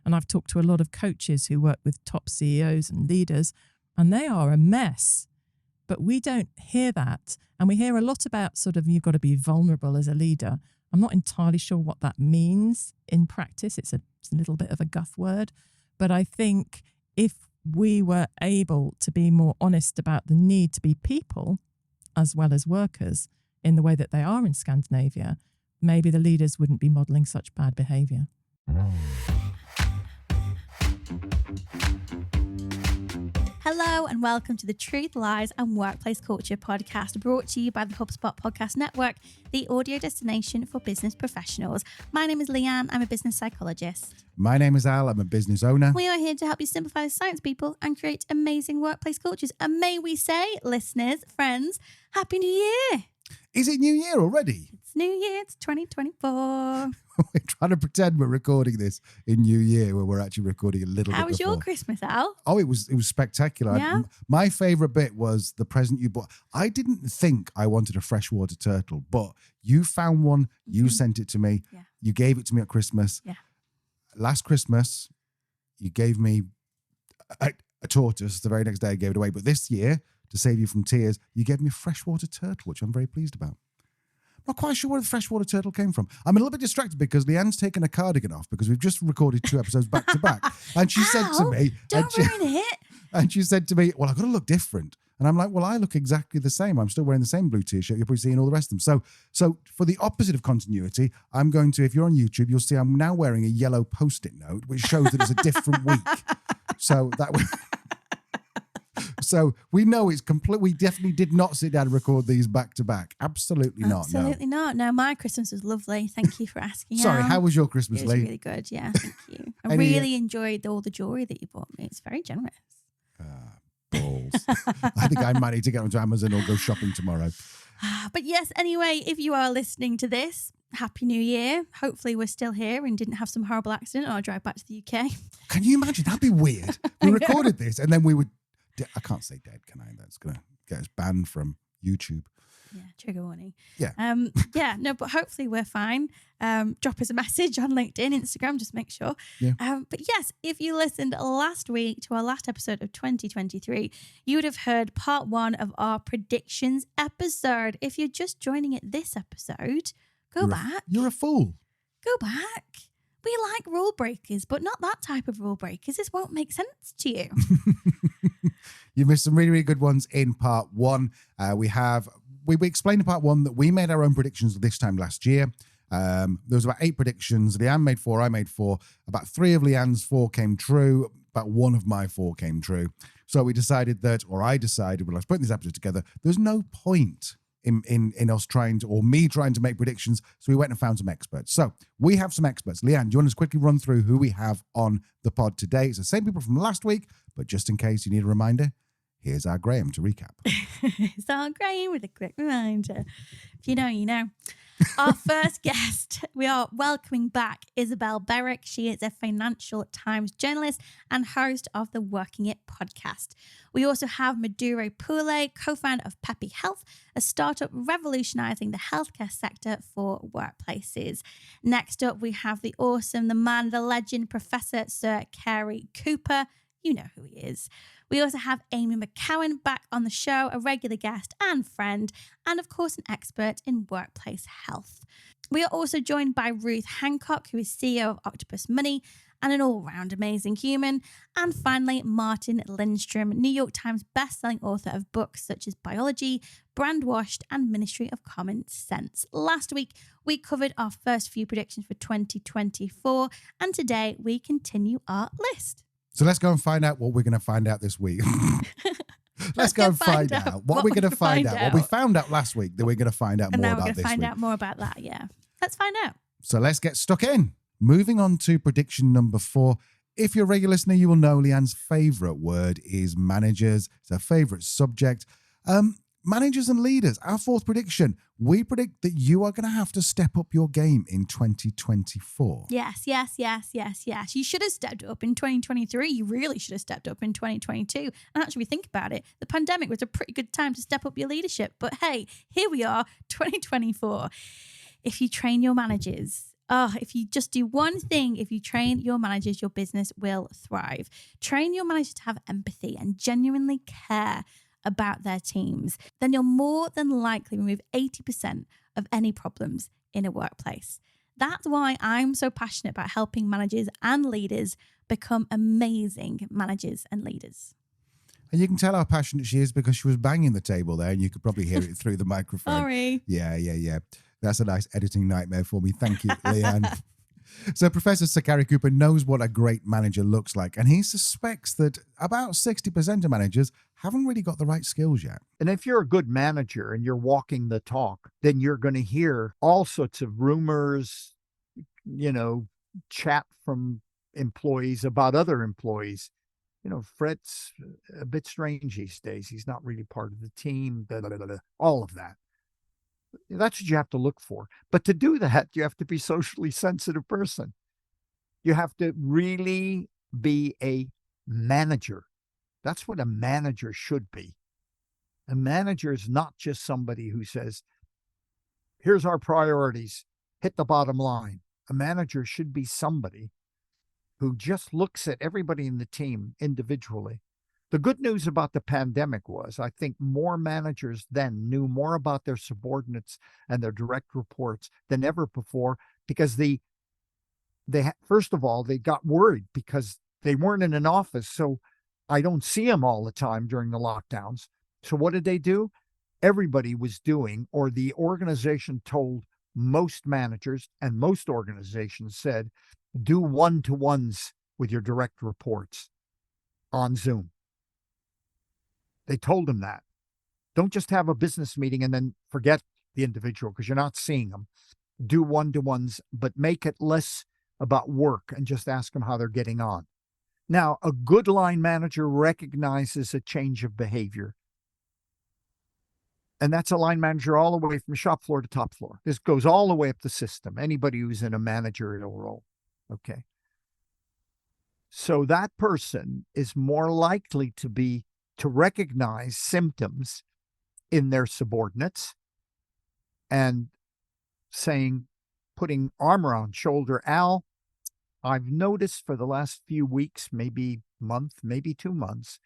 And I've talked to a lot of coaches who work with top CEOs and leaders, and they are a mess. But we don't hear that. And we hear a lot about sort of, you've got to be vulnerable as a leader. I'm not entirely sure what that means in practice. It's a little bit of a guff word. But I think if we were able to be more honest about the need to be people as well as workers in the way that they are in Scandinavia, maybe the leaders wouldn't be modelling such bad behaviour. Hello and welcome to the Truth, Lies and Workplace Culture podcast, brought to you by the HubSpot Podcast Network, the audio destination for business professionals. My name is Leanne. I'm a business psychologist. My name is Al. I'm a business owner. We are here to help you simplify the science, people, and create amazing workplace cultures. And may we say, listeners, friends, Happy New Year. Is it New Year already? It's New Year. It's 2024. We're trying to pretend we're recording this in New Year when we're actually recording a little bit How was before. your Christmas, Al? Oh, it was spectacular. Yeah? My favourite bit was the present you bought. I didn't think I wanted a freshwater turtle, but you found one. You sent it to me. Yeah. You gave it to me at Christmas. Yeah. Last Christmas, you gave me a tortoise. The very next day I gave it away. But this year, to save you from tears, you gave me a freshwater turtle, which I'm very pleased about. Not quite sure where the freshwater turtle came from. I'm a little bit distracted because Leanne's taken a cardigan off because we've just recorded 2 episodes back to back. And she said to me... Don't ruin it. And she said to me, well, I've got to look different. And I'm like, well, I look exactly the same. I'm still wearing the same blue t-shirt. You're probably seeing all the rest of them. So for the opposite of continuity, I'm going to, if you're on YouTube, you'll see I'm now wearing a yellow Post-it note, which shows that it's a different week. So that was... So we know it's complete. We definitely did not sit down and record these back to back. Absolutely not. Absolutely not. No, my Christmas was lovely. Thank you for asking. Sorry, how was your Christmas, It was Lee? really good. Yeah, thank you. I really enjoyed all the jewelry that you bought me. It's very generous. Balls. I think I might need to get onto Amazon or go shopping tomorrow. But yes, anyway, if you are listening to this, Happy New Year. Hopefully we're still here and didn't have some horrible accident or drive back to the UK. Can you imagine? That'd be weird. We recorded this and then we would... I can't say dead, can I? That's going to get us banned from YouTube. Yeah, trigger warning. Yeah. No, but hopefully we're fine. Drop us a message on LinkedIn, Instagram, just make sure. Yeah. But yes, if you listened last week to our last episode of 2023, you would have heard part 1 of our predictions episode. If you're just joining it this episode, go back. You're a fool. Go back. We like rule breakers, but not that type of rule breakers. This won't make sense to you. You missed some really, really good ones in part 1. We explained in part 1 that we made our own predictions this time last year. There was about 8 predictions. Leanne made 4, I made 4. About 3 of Leanne's 4 came true. About 1 of my 4 came true. So I decided when I was putting this episode together, there's no point in us trying to, or me trying to make predictions. So we went and found some experts. So we have some experts. Leanne, do you want to quickly run through who we have on the pod today? It's the same people from last week, but just in case you need a reminder, here's our Graham to recap. It's our Graham with a quick reminder. If you know, you know. Our first guest, we are welcoming back Isabel Berwick. She is a Financial Times journalist and host of the Working It podcast. We also have Mridula Pore, co-founder of Peppy Health, a startup revolutionizing the healthcare sector for workplaces. Next up, we have the awesome, the man, the legend, Professor Sir Cary Cooper. You know who he is. We also have Amy McKeown back on the show, a regular guest and friend, and of course an expert in workplace health. We are also joined by Ruth Handcock, who is CEO of Octopus Money and an all-round amazing human. And finally, Martin Lindstrom, New York Times bestselling author of books such as Biology, Brand Washed, and Ministry of Common Sense. Last week, we covered our first few predictions for 2024, and today we continue our list. So let's go and find out what we're going to find out this week. Let's go and find out what we're going to find out. What we found out last week that we're going to find out more about this week. And now we're going to find out more about that, yeah. Let's find out. So let's get stuck in. Moving on to prediction number 4. If you're a regular listener, you will know Leanne's favourite word is managers. It's her favourite subject. Managers and leaders, our 4th prediction. We predict that you are going to have to step up your game in 2024. Yes. You should have stepped up in 2023. You really should have stepped up in 2022. And actually, think about it. The pandemic was a pretty good time to step up your leadership. But hey, here we are, 2024. If you train your managers If you just do one thing, if you train your managers, your business will thrive. Train your managers to have empathy and genuinely care about their teams. Then you'll more than likely remove 80% of any problems in a workplace. That's why I'm so passionate about helping managers and leaders become amazing managers and leaders. And you can tell how passionate she is because she was banging the table there, and you could probably hear it through the microphone. Sorry. Yeah. That's a nice editing nightmare for me. Thank you, Leanne. So Professor Sir Cary Cooper knows what a great manager looks like, and he suspects that about 60% of managers haven't really got the right skills yet. And if you're a good manager and you're walking the talk, then you're going to hear all sorts of rumors, chat from employees about other employees. Fred's a bit strange these days. He's not really part of the team, all of that. That's what you have to look for. But to do that, you have to be a socially sensitive person. You have to really be a manager. That's what a manager should be. A manager is not just somebody who says, here's our priorities, hit the bottom line. A manager should be somebody who just looks at everybody in the team individually. The good news about the pandemic was, I think more managers then knew more about their subordinates and their direct reports than ever before, because first of all, they got worried because they weren't in an office. So I don't see them all the time during the lockdowns. So what did they do? Everybody was doing, or the organization told most managers, and most organizations said, do one-to-ones with your direct reports on Zoom. They told them that. Don't just have a business meeting and then forget the individual because you're not seeing them. Do one-to-ones, but make it less about work and just ask them how they're getting on. Now, a good line manager recognizes a change of behavior. And that's a line manager all the way from shop floor to top floor. This goes all the way up the system. Anybody who's in a managerial role. Okay. So that person is more likely to recognize symptoms in their subordinates and putting arm around shoulder. Al, I've noticed for the last few weeks, maybe month, maybe 2 months,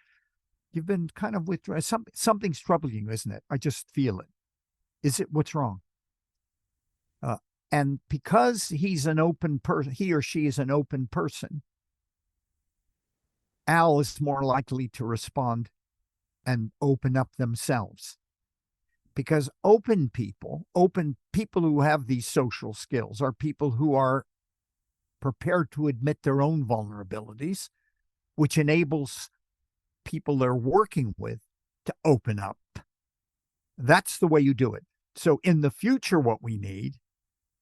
you've been kind of withdrawn. Something's troubling you, isn't it? I just feel it. Is it? What's wrong? And because he's an open person, he or she is an open person, Al is more likely to respond and open up themselves. Because open people who have these social skills are people who are prepared to admit their own vulnerabilities, which enables people they're working with to open up. That's the way you do it. So in the future, what we need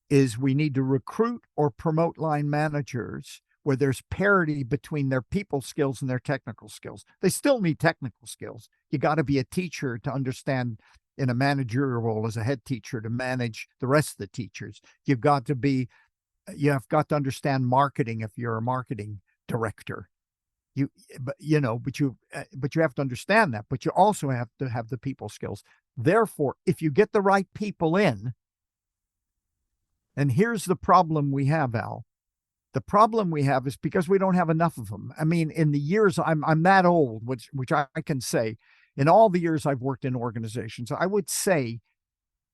is we need to recruit or promote line managers where there's parity between their people skills and their technical skills. They still need technical skills. You got to be a teacher to understand, in a managerial role as a head teacher, to manage the rest of the teachers. You have got to understand marketing if you're a marketing director. But you have to understand that, but you also have to have the people skills. Therefore, if you get the right people in, and here's the problem we have, Al. The problem we have is because we don't have enough of them. I mean, in the years I'm that old, which I can say, in all the years I've worked in organizations, I would say,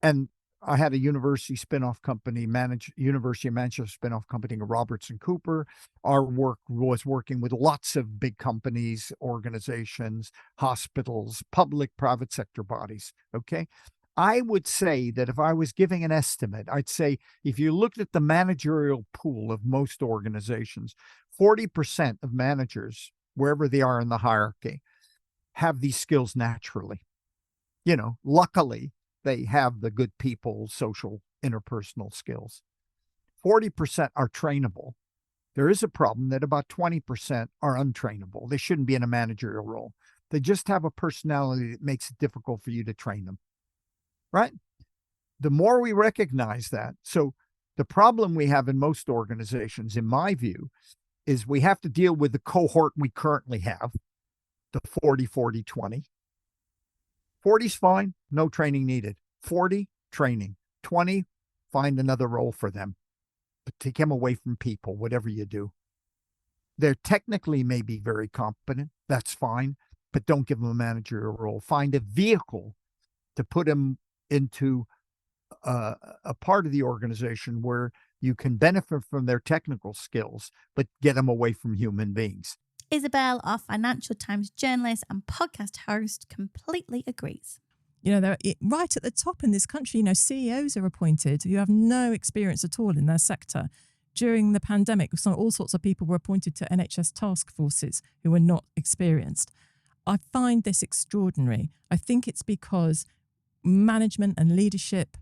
and I had a university spinoff company, University of Manchester spinoff company, Robertson Cooper. Our work was working with lots of big companies, organizations, hospitals, public, private sector bodies. Okay. I would say that if I was giving an estimate, I'd say if you looked at the managerial pool of most organizations, 40% of managers, wherever they are in the hierarchy, have these skills naturally. Luckily, they have the good people, social, interpersonal skills. 40% are trainable. There is a problem that about 20% are untrainable. They shouldn't be in a managerial role. They just have a personality that makes it difficult for you to train them. Right? The more we recognize that, so the problem we have in most organizations, in my view, is we have to deal with the cohort we currently have, the 40-40-20. 40's fine, no training needed. 40, training. 20, find another role for them. but take them away from people, whatever you do. They're technically maybe very competent. That's fine, but don't give them a managerial role. Find a vehicle to put them into a part of the organization where you can benefit from their technical skills, but get them away from human beings. Isabel, our Financial Times journalist and podcast host, completely agrees. They're right at the top in this country. CEOs are appointed who have no experience at all in their sector. During the pandemic, all sorts of people were appointed to NHS task forces who were not experienced. I find this extraordinary. I think it's because management and leadership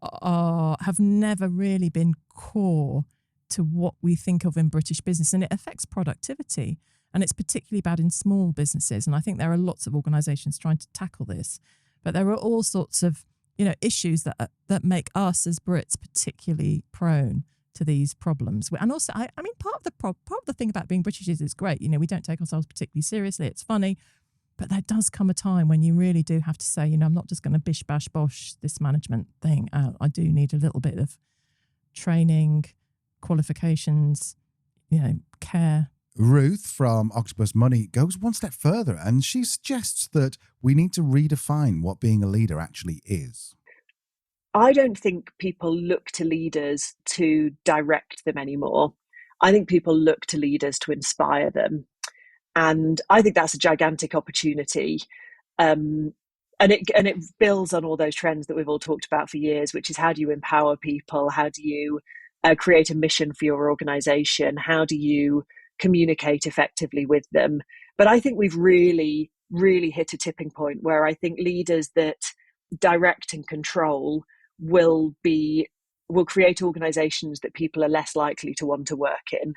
have never really been core to what we think of in British business, and it affects productivity. And it's particularly bad in small businesses. And I think there are lots of organisations trying to tackle this. But there are all sorts of, issues that make us as Brits particularly prone to these problems. And also, I mean, part of the thing about being British is it's great. We don't take ourselves particularly seriously. It's funny. But there does come a time when you really do have to say, I'm not just going to bish, bash, bosh this management thing out. I do need a little bit of training, qualifications, care. Ruth from Octopus Money goes one step further, and she suggests that we need to redefine what being a leader actually is. I don't think people look to leaders to direct them anymore. I think people look to leaders to inspire them. And I think that's a gigantic opportunity. And it builds on all those trends that we've all talked about for years, which is how do you empower people? How do you create a mission for your organization? How do you communicate effectively with them? But I think we've really, really hit a tipping point where I think leaders that direct and control will create organizations that people are less likely to want to work in,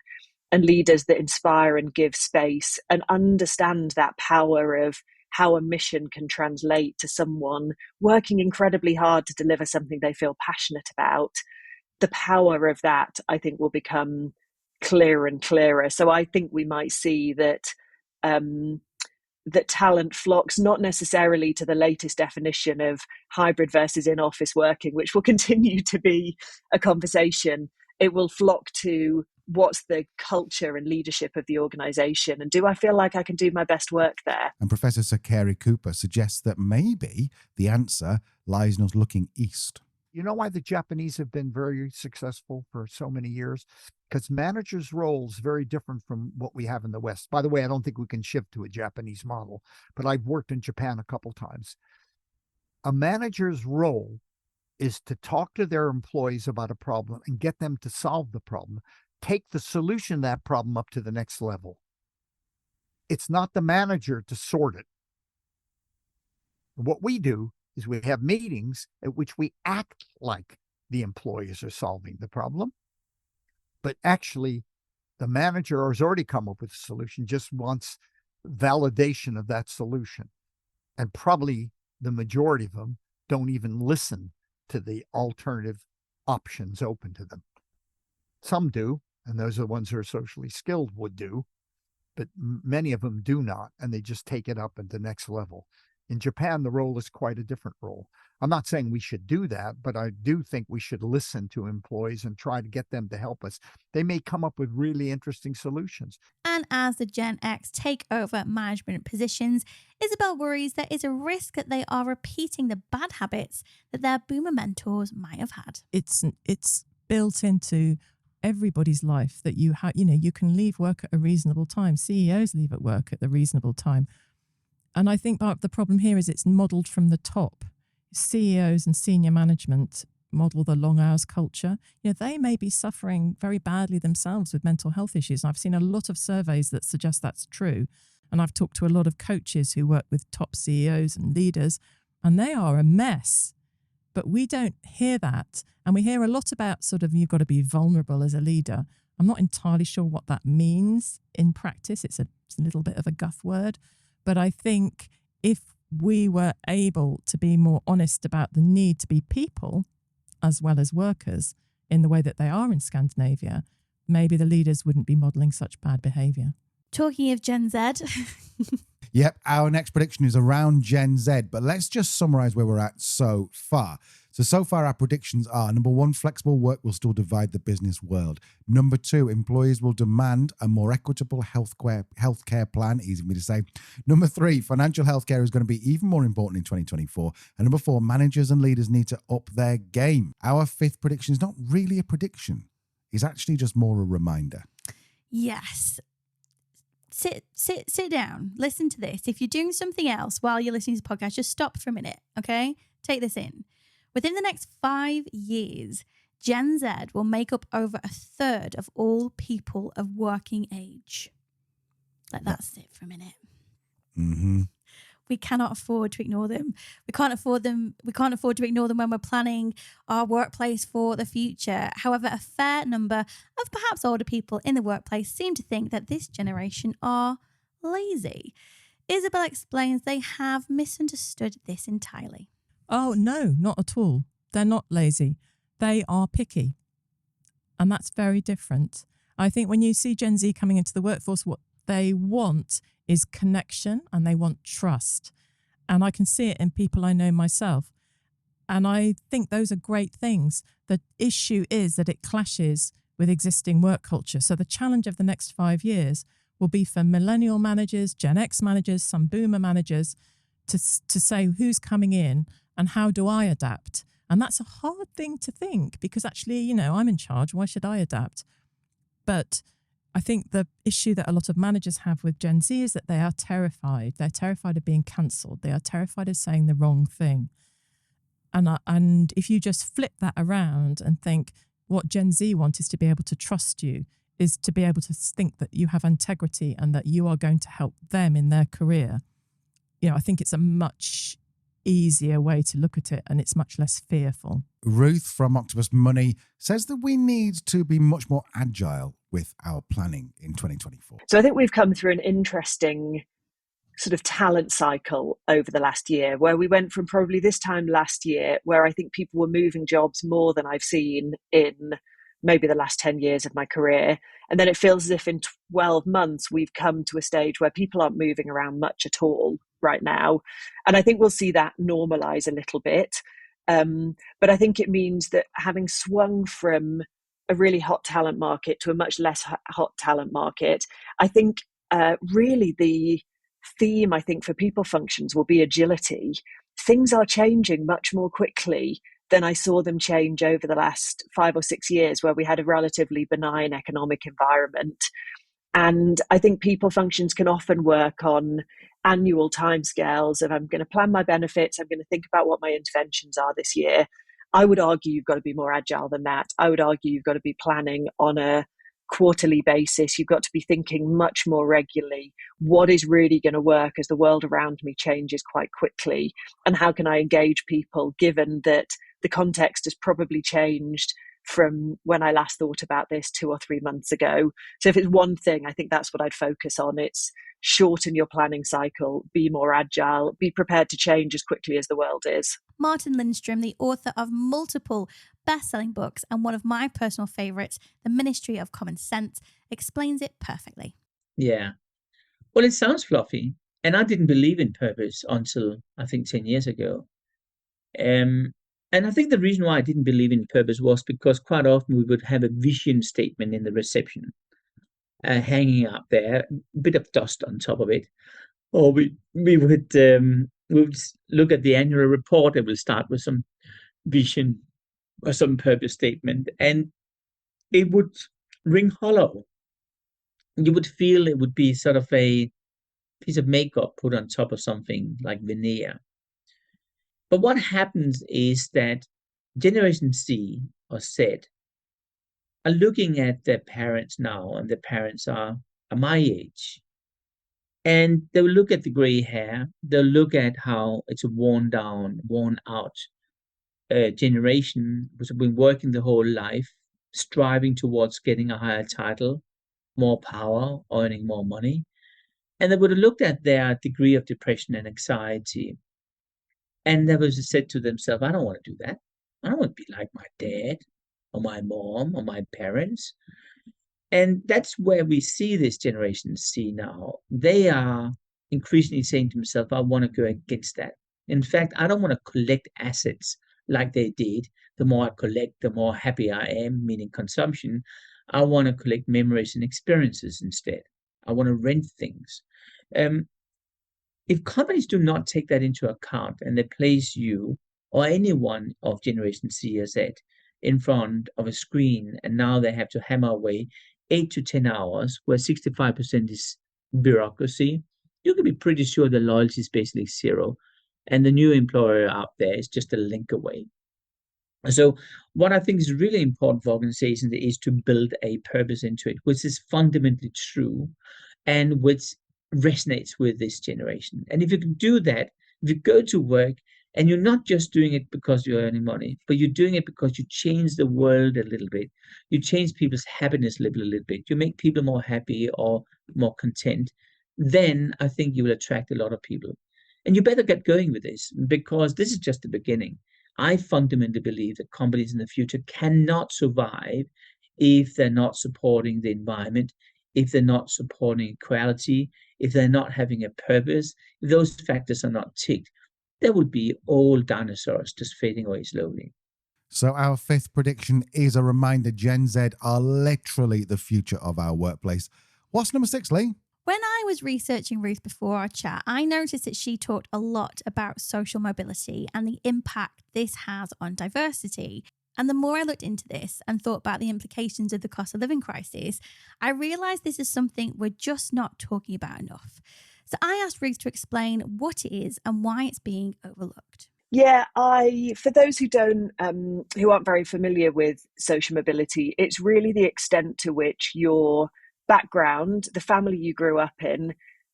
and leaders that inspire and give space and understand that power of how a mission can translate to someone working incredibly hard to deliver something they feel passionate about. The power of that, I think, will become clearer and clearer. So I think we might see that that talent flocks not necessarily to the latest definition of hybrid versus in-office working, which will continue to be a conversation. It will flock to what's the culture and leadership of the organisation, and do I feel like I can do my best work there? And Professor Sir Cary Cooper suggests that maybe the answer lies in us looking east. You know why the Japanese have been very successful for so many years? Because managers' roles very different from what we have in the West. By the way, I don't think we can shift to a Japanese model, but I've worked in Japan a couple times. A manager's role is to talk to their employees about a problem and get them to solve the problem, take the solution to that problem up to the next level. It's not the manager to sort it. What we do is we have meetings at which we act like the employees are solving the problem, but actually the manager has already come up with a solution, just wants validation of that solution. And probably the majority of them don't even listen to the alternative options open to them. Some do, and those are the ones who are socially skilled would do, but many of them do not, and they just take it up at the next level. In Japan, the role is quite a different role. I'm not saying we should do that, but I do think we should listen to employees and try to get them to help us. They may come up with really interesting solutions. And as the Gen X take over management positions, Isabel worries there is a risk that they are repeating the bad habits that their boomer mentors might have had. It's built into everybody's life that you can leave work at a reasonable time. CEOs leave at work at the reasonable time. And I think part of the problem here is it's modelled from the top. CEOs and senior management model the long hours culture. They may be suffering very badly themselves with mental health issues. And I've seen a lot of surveys that suggest that's true. And I've talked to a lot of coaches who work with top CEOs and leaders, and they are a mess. But we don't hear that. And we hear a lot about you've got to be vulnerable as a leader. I'm not entirely sure what that means in practice. It's a little bit of a guff word. But I think if we were able to be more honest about the need to be people as well as workers in the way that they are in Scandinavia, maybe the leaders wouldn't be modelling such bad behaviour. Talking of Gen Z. Yep, our next prediction is around Gen Z, but let's just summarise where we're at so far. So far our predictions are: number one, flexible work will still divide the business world. Number two, employees will demand a more equitable healthcare plan, easy for me to say. Number three, financial healthcare is going to be even more important in 2024. And number four, managers and leaders need to up their game. Our fifth prediction is not really a prediction. It's actually just more a reminder. Yes. Sit down. Listen to this. If you're doing something else while you're listening to the podcast, just stop for a minute, okay? Take this in. Within the next 5 years, Gen Z will make up over a third of all people of working age. Let that sit for a minute. Mm-hmm. We cannot afford to ignore them. We can't afford to ignore them when we're planning our workplace for the future. However, a fair number of perhaps older people in the workplace seem to think that this generation are lazy. Isabel explains they have misunderstood this entirely. Oh, no, not at all. They're not lazy. They are picky. And that's very different. I think when you see Gen Z coming into the workforce, what they want is connection and they want trust. And I can see it in people I know myself. And I think those are great things. The issue is that it clashes with existing work culture. So the challenge of the next 5 years will be for millennial managers, Gen X managers, some boomer managers to say who's coming in and how do I adapt? And that's a hard thing to think because actually, I'm in charge. Why should I adapt? But I think the issue that a lot of managers have with Gen Z is that they are terrified. They're terrified of being cancelled. They are terrified of saying the wrong thing. And if you just flip that around and think what Gen Z want is to be able to trust you, is to be able to think that you have integrity and that you are going to help them in their career. I think it's a much easier way to look at it and it's much less fearful. Ruth from Octopus Money says that we need to be much more agile with our planning in 2024. So I think we've come through an interesting sort of talent cycle over the last year where we went from probably this time last year where I think people were moving jobs more than I've seen in maybe the last 10 years of my career. And then it feels as if in 12 months, we've come to a stage where people aren't moving around much at all right now. And I think we'll see that normalize a little bit. But I think it means that having swung from a really hot talent market to a much less hot talent market, I think really the theme, I think, for people functions will be agility. Things are changing much more quickly than I saw them change over the last 5 or 6 years where we had a relatively benign economic environment. And I think people functions can often work on annual timescales of I'm going to plan my benefits, I'm going to think about what my interventions are this year. I would argue you've got to be more agile than that. I would argue you've got to be planning on a quarterly basis. You've got to be thinking much more regularly. What is really going to work as the world around me changes quite quickly? And how can I engage people given that the context has probably changed from when I last thought about this 2 or 3 months ago? So if it's one thing, I think that's what I'd focus on. It's shorten your planning cycle, be more agile, be prepared to change as quickly as the world is. Martin Lindstrom, the author of multiple best-selling books and one of my personal favourites, The Ministry of Common Sense, explains it perfectly. Yeah. Well, it sounds fluffy. And I didn't believe in purpose until, I think, 10 years ago. And I think the reason why I didn't believe in purpose was because quite often we would have a vision statement in the reception hanging up there, a bit of dust on top of it. Or we would look at the annual report and we'll start with some vision or some purpose statement. And it would ring hollow. You would feel it would be sort of a piece of makeup put on top of something like veneer. But what happens is that Generation Z or Z are looking at their parents now, and their parents are my age. And they'll look at the gray hair, they'll look at how it's a worn out generation which have been working the whole life, striving towards getting a higher title, more power, earning more money. And they would have looked at their degree of depression and anxiety. And they would have said to themselves, I don't want to do that. I don't want to be like my dad or my mom or my parents. And that's where we see this Generation Z now. They are increasingly saying to themselves, I want to go against that. In fact, I don't want to collect assets. like they did, the more I collect, the more happy I am, meaning consumption. I want to collect memories and experiences instead. I want to rent things. Um, if companies do not take that into account and they place you or anyone of Generation Z or Z in front of a screen, and now they have to hammer away 8 to 10 hours, where 65% is bureaucracy, you can be pretty sure the loyalty is basically zero. And the new employer out there is just a link away. So, what I think is really important for organizations is to build a purpose into it, which is fundamentally true and which resonates with this generation. And if you can do that, if you go to work and you're not just doing it because you're earning money, but you're doing it because you change the world a little bit, you change people's happiness level a little bit, you make people more happy or more content, then I think you will attract a lot of people. And you better get going with this, because this is just the beginning. I fundamentally believe that companies in the future cannot survive if they're not supporting the environment, if they're not supporting equality, if they're not having a purpose. If those factors are not ticked, there would be all dinosaurs just fading away slowly. So our fifth prediction is a reminder: Gen Z are literally the future of our workplace. What's number 6, Lee? When I was researching Ruth before our chat, I noticed that she talked a lot about social mobility and the impact this has on diversity. And the more I looked into this and thought about the implications of the cost of living crisis, I realised this is something we're just not talking about enough. So I asked Ruth to explain what it is and why it's being overlooked. Yeah, for those who aren't very familiar with social mobility, it's really the extent to which your background, the family you grew up in,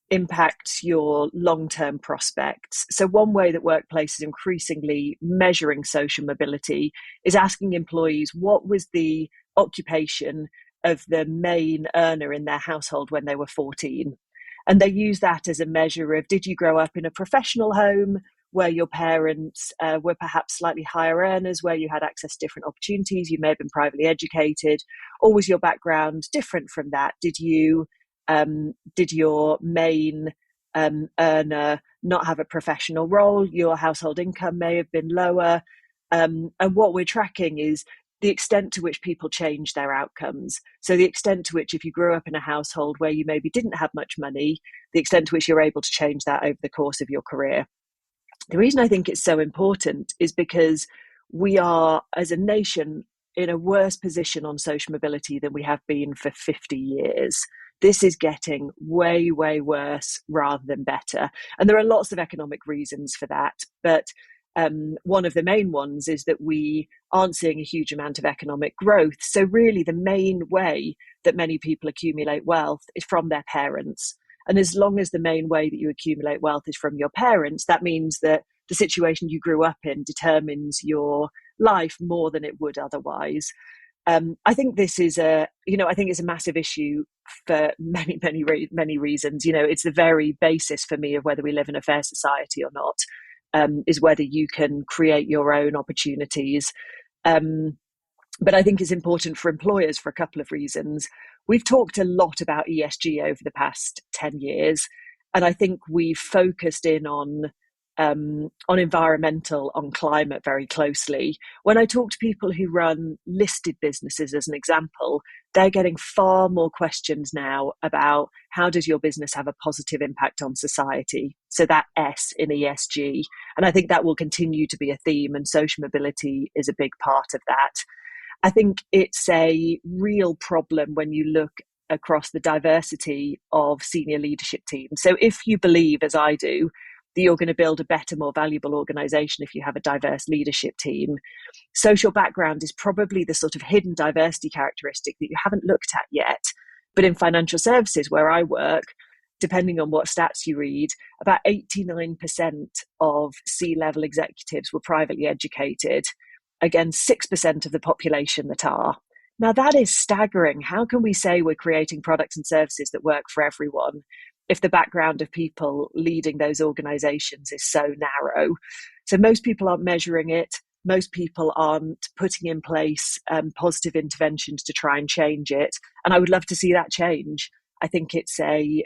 impacts your long-term prospects. So one way that workplaces increasingly measuring social mobility is asking employees what was the occupation of the main earner in their household when they were 14. And they use that as a measure of, did you grow up in a professional home where your parents were perhaps slightly higher earners, where you had access to different opportunities, you may have been privately educated, or was your background different from that? Did your main earner not have a professional role? Your household income may have been lower. And what we're tracking is the extent to which people change their outcomes. So the extent to which, if you grew up in a household where you maybe didn't have much money, the extent to which you're able to change that over the course of your career. The reason I think it's so important is because we are, as a nation, in a worse position on social mobility than we have been for 50 years. This is getting way, way worse rather than better. And there are lots of economic reasons for that. But one of the main ones is that we aren't seeing a huge amount of economic growth. So really the main way that many people accumulate wealth is from their parents. And as long as the main way that you accumulate wealth is from your parents, that means that the situation you grew up in determines your life more than it would otherwise. I think this is I think it's a massive issue for many, many reasons. It's the very basis for me of whether we live in a fair society or not, is whether you can create your own opportunities. But I think it's important for employers for a couple of reasons. We've talked a lot about ESG over the past 10 years, and I think we've focused in on environmental, on climate very closely. When I talk to people who run listed businesses, as an example, they're getting far more questions now about how does your business have a positive impact on society? So that S in ESG. And I think that will continue to be a theme, and social mobility is a big part of that. I think it's a real problem when you look across the diversity of senior leadership teams. So if you believe, as I do, that you're going to build a better, more valuable organization if you have a diverse leadership team, social background is probably the sort of hidden diversity characteristic that you haven't looked at yet. But in financial services, where I work, depending on what stats you read, about 89% of C-level executives were privately educated, against 6% of the population that are. Now that is staggering. How can we say we're creating products and services that work for everyone if the background of people leading those organizations is so narrow? So most people aren't measuring it. Most people aren't putting in place positive interventions to try and change it. And I would love to see that change. I think it's a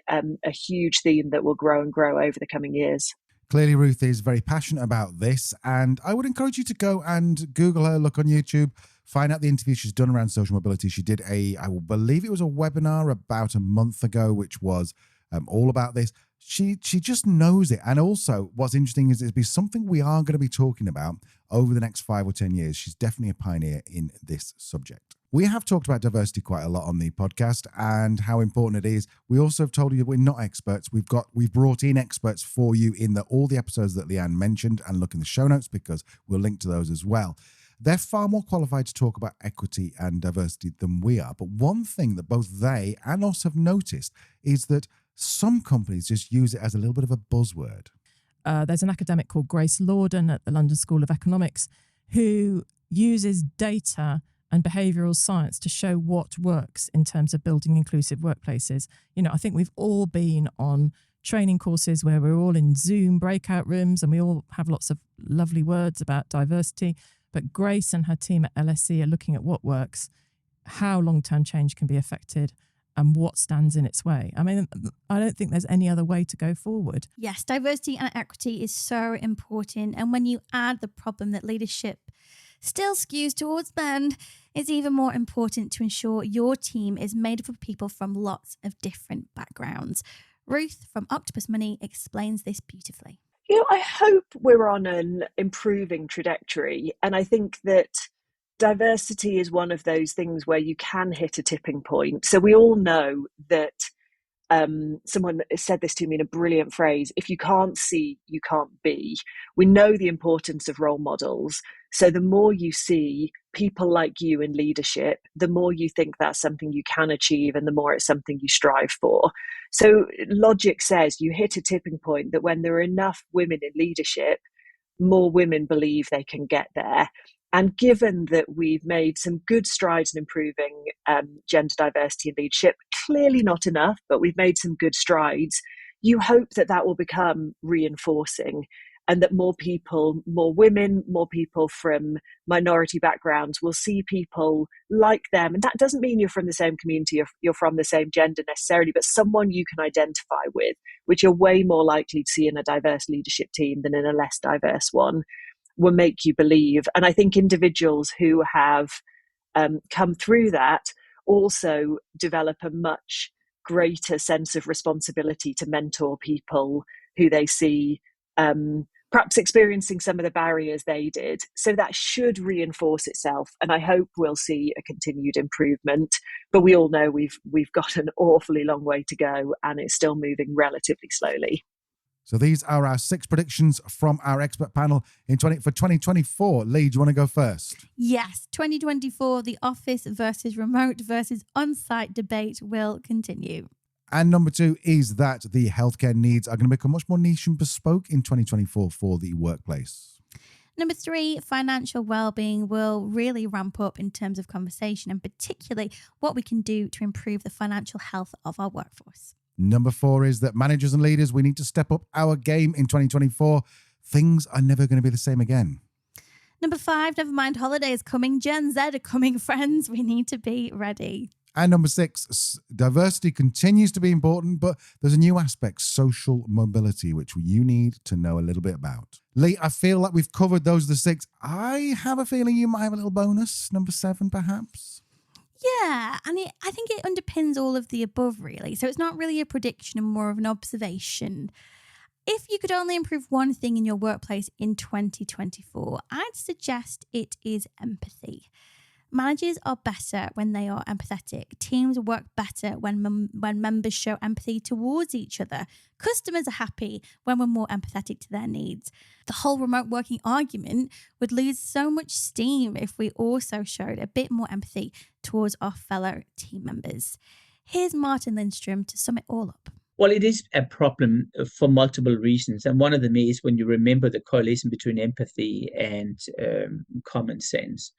huge theme that will grow and grow over the coming years. Clearly, Ruth is very passionate about this, and I would encourage you to go and Google her, look on YouTube, find out the interview she's done around social mobility. She did I will believe it was a webinar about a month ago, which was all about this. She just knows it. And also, what's interesting is it'll be something we are going to be talking about over the next 5 or 10 years. She's definitely a pioneer in this subject. We have talked about diversity quite a lot on the podcast and how important it is. We also have told you that we're not experts. We've brought in experts for you in all the episodes that Leanne mentioned, and look in the show notes because we'll link to those as well. They're far more qualified to talk about equity and diversity than we are. But one thing that both they and us have noticed is that some companies just use it as a little bit of a buzzword. There's an academic called Grace Lorden at the London School of Economics who uses data and behavioural science to show what works in terms of building inclusive workplaces. You know, I think we've all been on training courses where we're all in Zoom breakout rooms and we all have lots of lovely words about diversity. But Grace and her team at LSE are looking at what works, how long-term change can be affected, and what stands in its way. I mean, I don't think there's any other way to go forward. Yes, diversity and equity is so important. And when you add the problem that leadership still skews towards men, it's even more important to ensure your team is made up of people from lots of different backgrounds. Ruth from Octopus Money explains this beautifully. You know, I hope we're on an improving trajectory. And I think that diversity is one of those things where you can hit a tipping point. So we all know that someone said this to me in a brilliant phrase: if you can't see, you can't be. We know the importance of role models. So the more you see people like you in leadership, the more you think that's something you can achieve and the more it's something you strive for. So logic says you hit a tipping point that when there are enough women in leadership, more women believe they can get there. And given that we've made some good strides in improving gender diversity in leadership, clearly not enough, but we've made some good strides, you hope that that will become reinforcing and that more people, more women, more people from minority backgrounds will see people like them. And that doesn't mean you're from the same community, you're from the same gender necessarily, but someone you can identify with, which you're way more likely to see in a diverse leadership team than in a less diverse one, will make you believe. And I think individuals who have come through that also develop a much greater sense of responsibility to mentor people who they see perhaps experiencing some of the barriers they did. So that should reinforce itself. And I hope we'll see a continued improvement. But we all know we've got an awfully long way to go and it's still moving relatively slowly. So these are our 6 predictions from our expert panel for 2024. Lee, do you want to go first? Yes, 2024, the office versus remote versus on-site debate will continue. And number 2 is that the healthcare needs are going to become much more niche and bespoke in 2024 for the workplace. Number 3, financial well-being will really ramp up in terms of conversation and particularly what we can do to improve the financial health of our workforce. Number 4 is that managers and leaders, we need to step up our game in 2024. Things are never going to be the same again. Number 5, never mind holidays coming. Gen Z are coming, friends. We need to be ready. And number 6, diversity continues to be important, but there's a new aspect, social mobility, which you need to know a little bit about. Lee, I feel like we've covered those the 6. I have a feeling you might have a little bonus, number 7, perhaps. Yeah, and I think it underpins all of the above, really. So it's not really a prediction and more of an observation. If you could only improve one thing in your workplace in 2024, I'd suggest it is empathy. Managers are better when they are empathetic. Teams work better when members show empathy towards each other. Customers are happy when we're more empathetic to their needs. The whole remote working argument would lose so much steam if we also showed a bit more empathy towards our fellow team members. Here's Martin Lindstrom to sum it all up. Well, it is a problem for multiple reasons. And one of them is when you remember the correlation between empathy and common sense.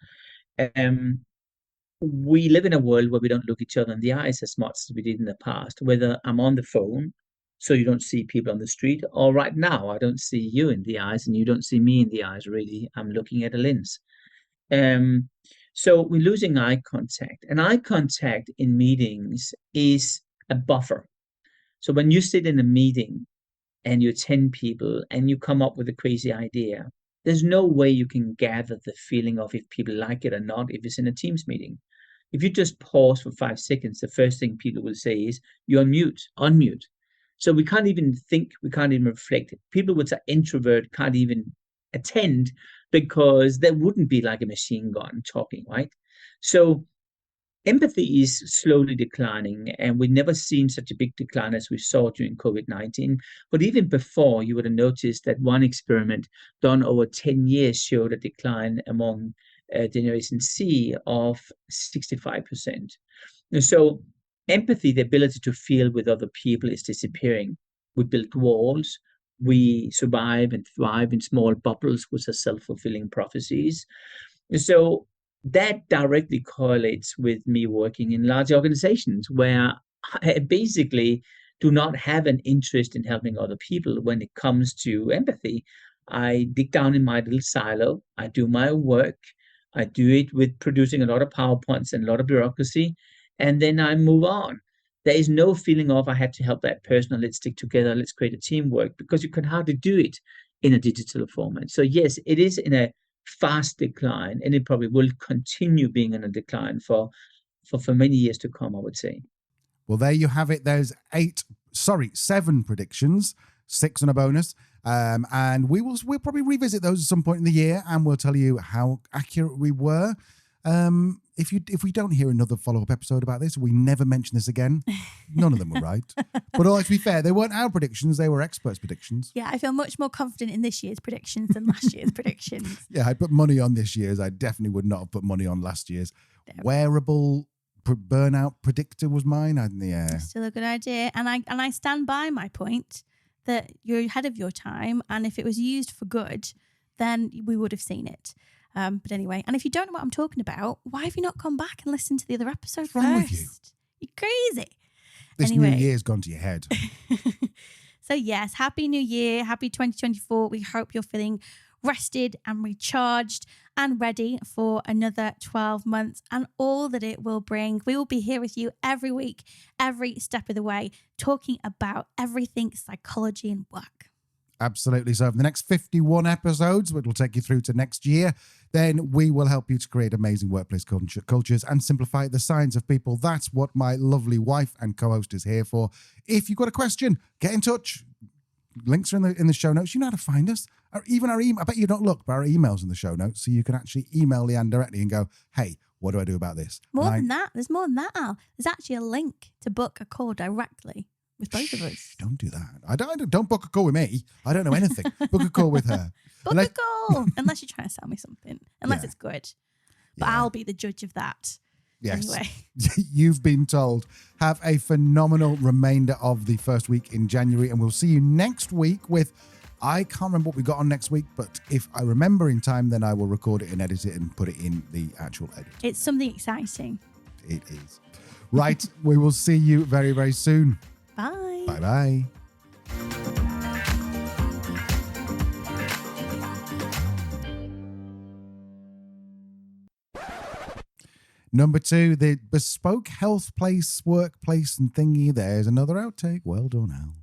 We live in a world where we don't look each other in the eyes as much as we did in the past, whether I'm on the phone, so you don't see people on the street, or right now, I don't see you in the eyes and you don't see me in the eyes, really. I'm looking at a lens. So we're losing eye contact. And eye contact in meetings is a buffer. So when you sit in a meeting and you're 10 people and you come up with a crazy idea, there's no way you can gather the feeling of if people like it or not if it's in a Teams meeting. If you just pause for 5 seconds, the first thing people will say is, you're on mute, unmute. So we can't even think, we can't even reflect. People with an introvert can't even attend because there wouldn't be like a machine gun talking, right? So empathy is slowly declining, and we've never seen such a big decline as we saw during COVID-19. But even before, you would have noticed that one experiment done over 10 years showed a decline among Generation C of 65%. And so empathy, the ability to feel with other people, is disappearing. We build walls. We survive and thrive in small bubbles, which are self-fulfilling prophecies. And so that directly correlates with me working in large organizations where I basically do not have an interest in helping other people when it comes to empathy. I dig down in my little silo. I do my work. I do it with producing a lot of PowerPoints and a lot of bureaucracy, and then I move on. There is no feeling of I had to help that person, or let's stick together, let's create a teamwork, because you can hardly do it in a digital format. So yes, it is in a fast decline, and it probably will continue being in a decline for many years to come, I would say. Well, there you have it. There's 7 predictions, 6 on a bonus. And we'll probably revisit those at some point in the year, and we'll tell you how accurate we were. If we don't hear another follow-up episode about this, we never mention this again. None of them were right. But to be fair, they weren't our predictions, they were experts' predictions. Yeah, I feel much more confident in this year's predictions than last year's predictions. Yeah, I put money on this year's. I definitely would not have put money on last year's. Wearable burnout predictor was mine. Still a good idea. And I stand by my point that you're ahead of your time, and if it was used for good, then we would have seen it. But anyway, and if you don't know what I'm talking about, why have you not gone back and listened to the other episode What's wrong with you? You're crazy. This new year's gone to your head. So yes, happy new year, happy 2024. We hope you're feeling rested and recharged and ready for another 12 months and all that it will bring. We will be here with you every week, every step of the way, talking about everything psychology and work. Absolutely. So for the next 51 episodes, which will take you through to next year, then we will help you to create amazing workplace cultures and simplify the science of people. That's what my lovely wife and co-host is here for. If you've got a question, get in touch. Links are in the show notes. You know how to find us. Or even our email. I bet you don't look, but our email's in the show notes, so you can actually email Leanne directly and go, hey, what do I do about this? More than that. There's more than that, Al. There's actually a link to book a call directly with both of us. Don't do that. Don't book a call with me. I don't know anything. Book a call with her. Book a call. Unless you're trying to sell me something. Unless it's good. But I'll be the judge of that. Yes. Anyway. You've been told. Have a phenomenal remainder of the first week in January, and we'll see you next week with, I can't remember what we got on next week, but if I remember in time, then I will record it and edit it and put it in the actual edit. It's something exciting. It is. Right. We will see you very, very soon. Bye. Bye-bye. Number 2, the bespoke health place, workplace and thingy. There's another outtake. Well done, Al.